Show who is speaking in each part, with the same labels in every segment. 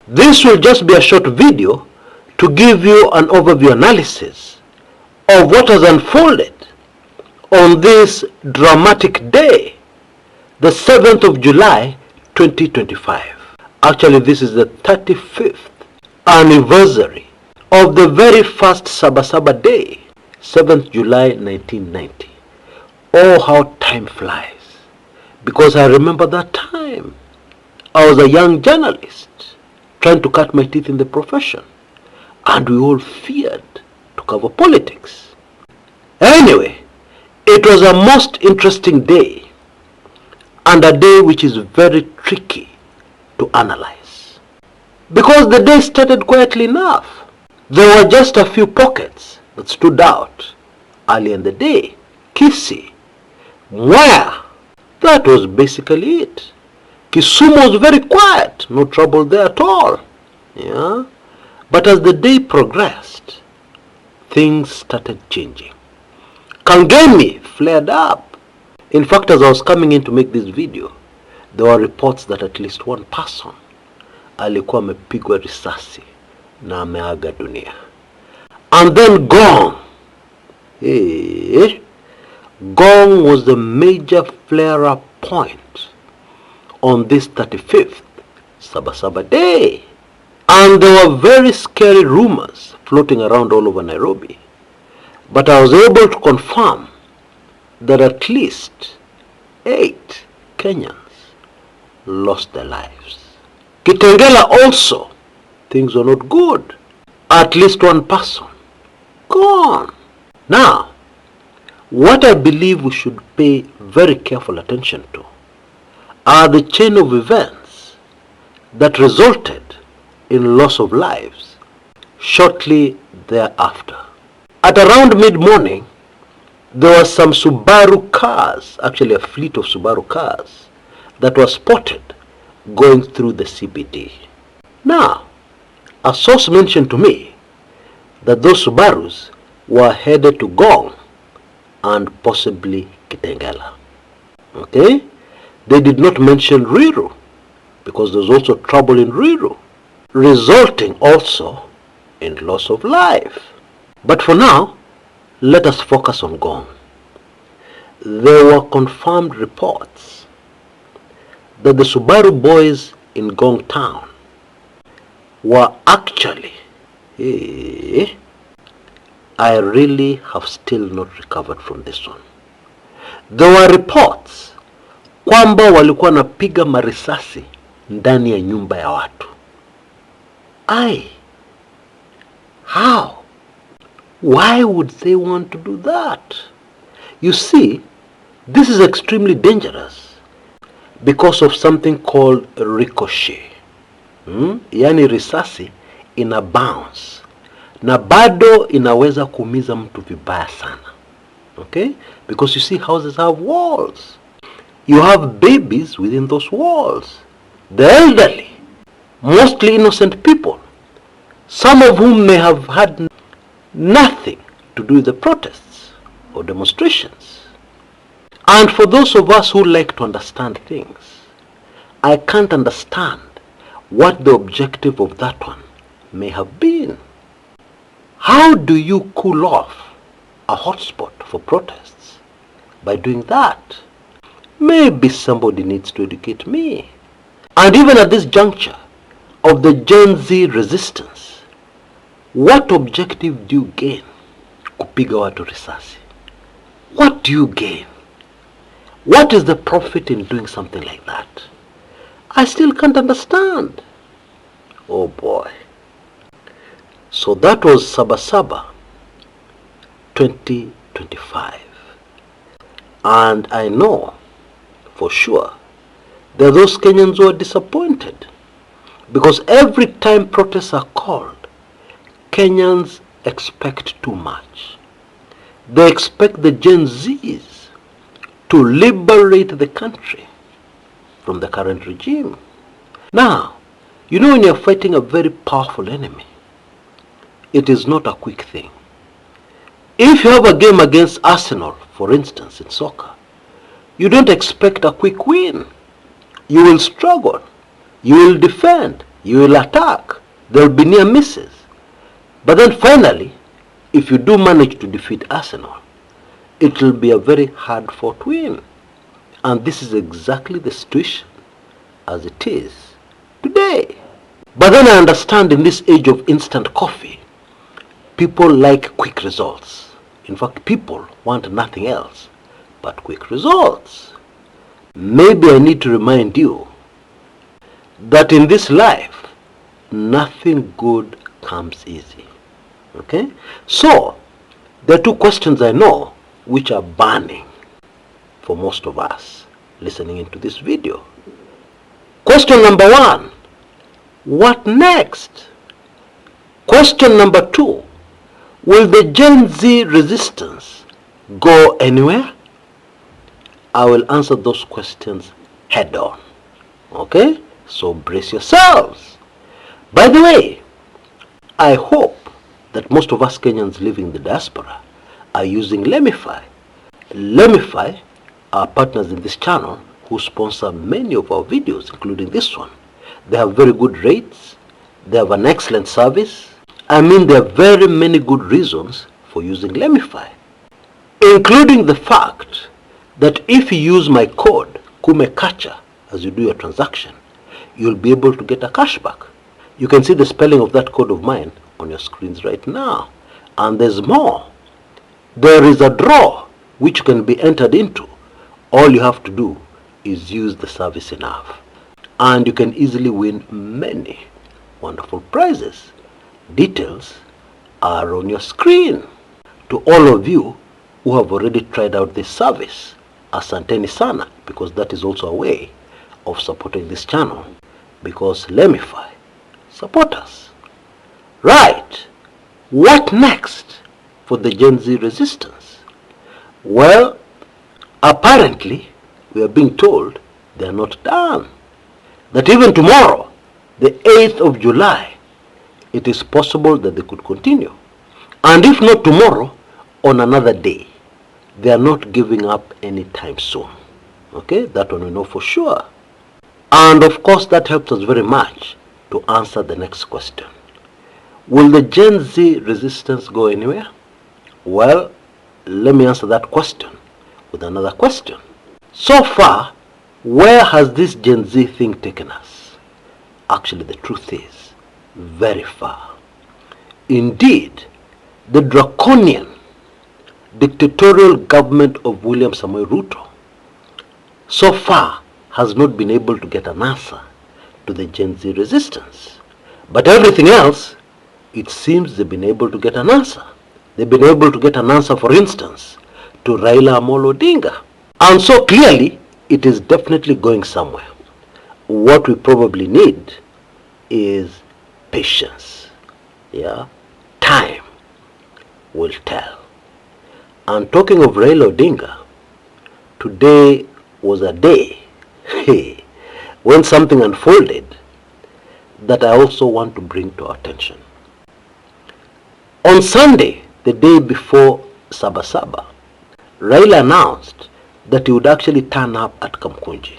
Speaker 1: This will just be a short video to give you an overview analysis of what has unfolded on this dramatic day, the 7th of July 2025. Actually, this is the 35th anniversary of the very first Saba day, 7th July 1990. Oh, how time flies. Because I remember that time. I was a young journalist trying to cut my teeth in the profession, and we all feared to cover politics. Anyway, it was a most interesting day, and a day which is very tricky to analyze. Because the day started quietly enough. There were just a few pockets that stood out early in the day. Kisii, Mwea, that was basically it. Kisumu was very quiet, no trouble there at all. Yeah? But as the day progressed, things started changing. Kangemi flared up. In fact, as I was coming in to make this video, there were reports that at least one person alikuwa amepigwa risasi na ameaga dunia. And then Gong. Gong was the major flare-up point on this 35th Saba day. And there were very scary rumors floating around all over Nairobi. But I was able to confirm that at least 8 Kenyans lost their lives. Kitengela also, things were not good. At least one person gone. Now, what I believe we should pay very careful attention to are the chain of events that resulted in loss of lives shortly thereafter. At around mid-morning, there were some Subaru cars, actually a fleet of Subaru cars, that were spotted going through the CBD. Now, a source mentioned to me that those Subarus were headed to Gong and possibly Kitengela. Okay? They did not mention Ruiru, because there was also trouble in Ruiru, resulting also in loss of life. But for now, let us focus on Gong. There were confirmed reports that the Subaru boys in Gong town were actually, I really have still not recovered from this one. There were reports kwamba walikuwa napiga marisasi ndani ya nyumba ya watu. How? Why would they want to do that? You see, this is extremely dangerous because of something called ricochet. Yani risasi ina bounce na bado inaweza kuumiza mtu vibaya sana. Okay? Because you see, houses have walls. You have babies within those walls. The elderly, mostly innocent people, some of whom may have had nothing to do with the protests or demonstrations. And for those of us who like to understand things, I can't understand what the objective of that one may have been. How do you cool off a hotspot for protests by doing that? Maybe somebody needs to educate me. And even at this juncture of the Gen Z resistance, what objective do you gain kupiga watu risasi? What do you gain? What is the profit in doing something like that? I still can't understand. Oh boy. So that was Saba 2025. And I know for sure there are those Kenyans who are disappointed, because every time protests are called, Kenyans expect too much. They expect the Gen Zs to liberate the country from the current regime. Now, you know, when you're fighting a very powerful enemy, it is not a quick thing. If you have a game against Arsenal, for instance, in soccer, you don't expect a quick win. You will struggle. You will defend. You will attack. There will be near misses. But then finally, if you do manage to defeat Arsenal, it will be a very hard-fought win. And this is exactly the situation as it is today. But then I understand in this age of instant coffee, people like quick results. In fact, people want nothing else but quick results. Maybe I need to remind you that in this life, nothing good comes easy. Okay? So, there are two questions I know which are burning for most of us listening into this video. Question number one, what next? Question number two, will the Gen Z resistance go anywhere? I will answer those questions head on. Okay? So brace yourselves. By the way, I hope that most of us Kenyans living in the diaspora are using Lemify. Lemify are partners in this channel who sponsor many of our videos, including this one. They have very good rates. They have an excellent service. I mean, there are very many good reasons for using Lemify, including the fact that if you use my code Kumekucha as you do your transaction, you'll be able to get a cashback. You can see the spelling of that code of mine on your screens right now. And there's more. There is a draw which can be entered into. All you have to do is use the service enough. And you can easily win many wonderful prizes. Details are on your screen. To all of you who have already tried out this service, asanteni sana, because that is also a way of supporting this channel, because Lemify support us. Right, what next for the Gen Z resistance? Well, apparently we are being told they are not done. That even tomorrow, the 8th of July, it is possible that they could continue. And if not tomorrow, on another day. They are not giving up anytime soon. Okay, that one we know for sure. And of course that helps us very much to answer the next question. Will the Gen Z resistance go anywhere? Well, let me answer that question with another question. So far, where has this Gen Z thing taken us? Actually, the truth is, very far. Indeed, the draconian dictatorial government of William Samoei Ruto so far has not been able to get an answer to the Gen Z resistance. But everything else, it seems they've been able to get an answer. They've been able to get an answer, for instance, to Raila Odinga. And so clearly, it is definitely going somewhere. What we probably need is patience. Yeah, time will tell. And talking of Raila Odinga, today was a day when something unfolded that I also want to bring to our attention. On Sunday, the day before Saba, Raila announced that he would actually turn up at Kumekucha,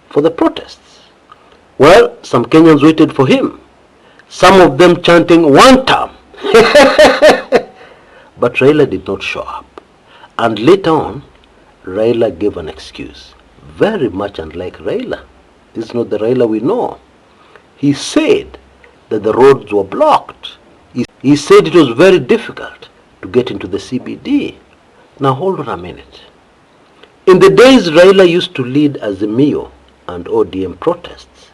Speaker 1: for the protests. Well, some Kenyans waited for him, some of them chanting one term. But Raila did not show up. And later on, Raila gave an excuse. Very much unlike Raila. This is not the Raila we know. He said that the roads were blocked. He said it was very difficult to get into the CBD. Now hold on a minute. In the days Raila used to lead Azimio and ODM protests,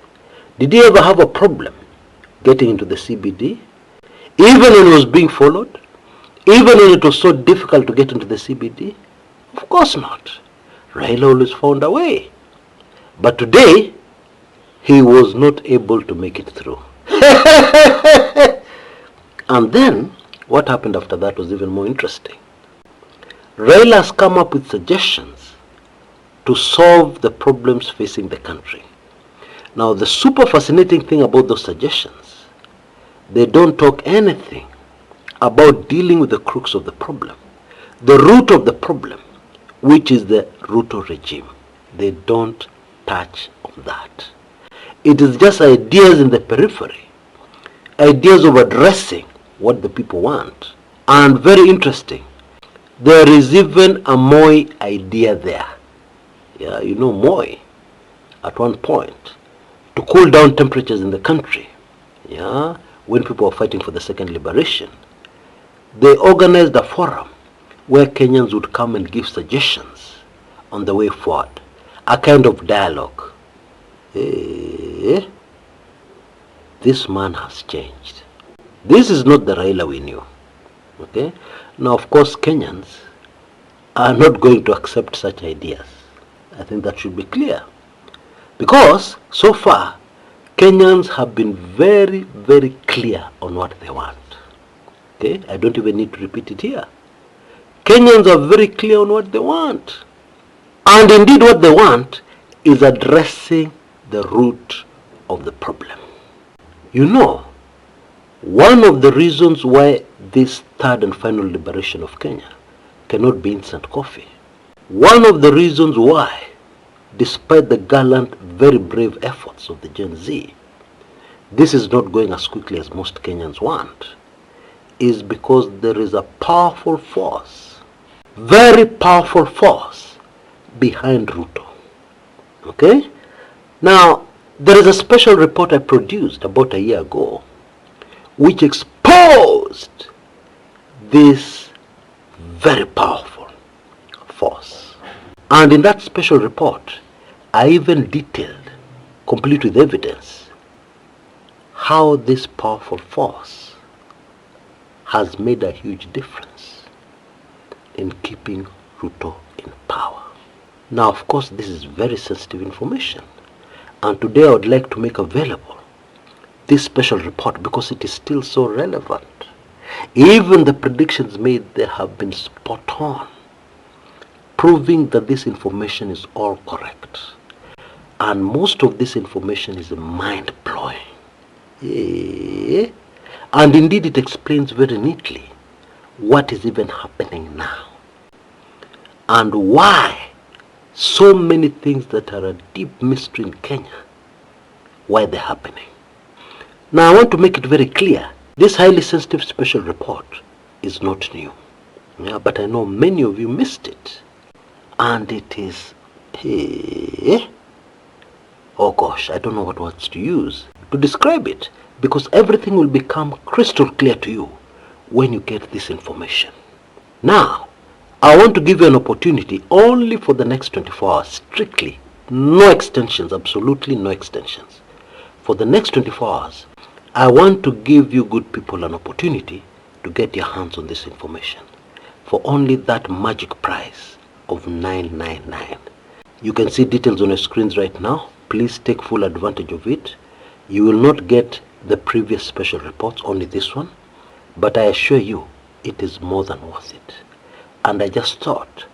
Speaker 1: did he ever have a problem getting into the CBD? Even when he was being followed? Even when it was so difficult to get into the CBD? Of course not. Raila always found a way. But today, he was not able to make it through. And then, what happened after that was even more interesting. Raila has come up with suggestions to solve the problems facing the country. Now, the super fascinating thing about those suggestions, they don't talk anything about dealing with the crux of the problem, the root of the problem, which is the Ruto regime. They don't touch on that. It is just ideas in the periphery, ideas of addressing what the people want. And very interesting, there is even a Moi idea there. Yeah, you know Moi, at one point, to cool down temperatures in the country, yeah, when people were fighting for the second liberation, they organized a forum where Kenyans would come and give suggestions on the way forward, a kind of dialogue. This man has changed. This is not the Raila we knew. Okay? Now, of course, Kenyans are not going to accept such ideas. I think that should be clear. Because, so far, Kenyans have been very, very clear on what they want. Okay? I don't even need to repeat it here. Kenyans are very clear on what they want. And indeed what they want is addressing the root of the problem. You know, one of the reasons why this third and final liberation of Kenya cannot be instant coffee, one of the reasons why, despite the gallant, very brave efforts of the Gen Z, this is not going as quickly as most Kenyans want, is because there is a powerful force, very powerful force behind Ruto. Okay? Now, there is a special report I produced about a year ago which exposed this very powerful force. And in that special report, I even detailed, complete with evidence, how this powerful force has made a huge difference in keeping Ruto in power. Now, of course, this is very sensitive information. And today I would like to make available this special report because it is still so relevant. Even the predictions made there have been spot on, proving that this information is all correct. And most of this information is mind-blowing. Yeah. And indeed it explains very neatly what is even happening now. And why so many things that are a deep mystery in Kenya, why they're happening. Now I want to make it very clear, this highly sensitive special report is not new. Yeah, but I know many of you missed it. And it is, oh gosh, I don't know what words to use to describe it, because everything will become crystal clear to you when you get this information. Now, I want to give you an opportunity only for the next 24 hours, strictly. No extensions, absolutely no extensions. For the next 24 hours, I want to give you good people an opportunity to get your hands on this information for only that magic price of $9.99. You can see details on your screens right now. Please take full advantage of it. You will not get the previous special reports, only this one. But I assure you, it is more than worth it. And I just thought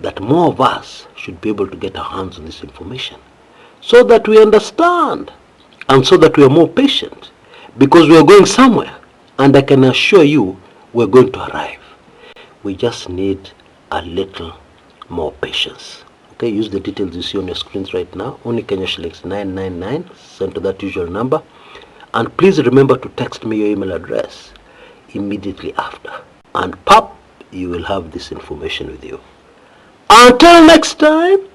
Speaker 1: that more of us should be able to get our hands on this information so that we understand and so that we are more patient, because we are going somewhere, and I can assure you we're going to arrive. We just need a little more patience. Okay, use the details you see on your screens right now. Only Kenya shillings 999, sent to that usual number. And please remember to text me your email address immediately after. And pop, you will have this information with you. Until next time,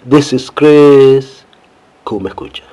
Speaker 1: this is Chris Kumekucha.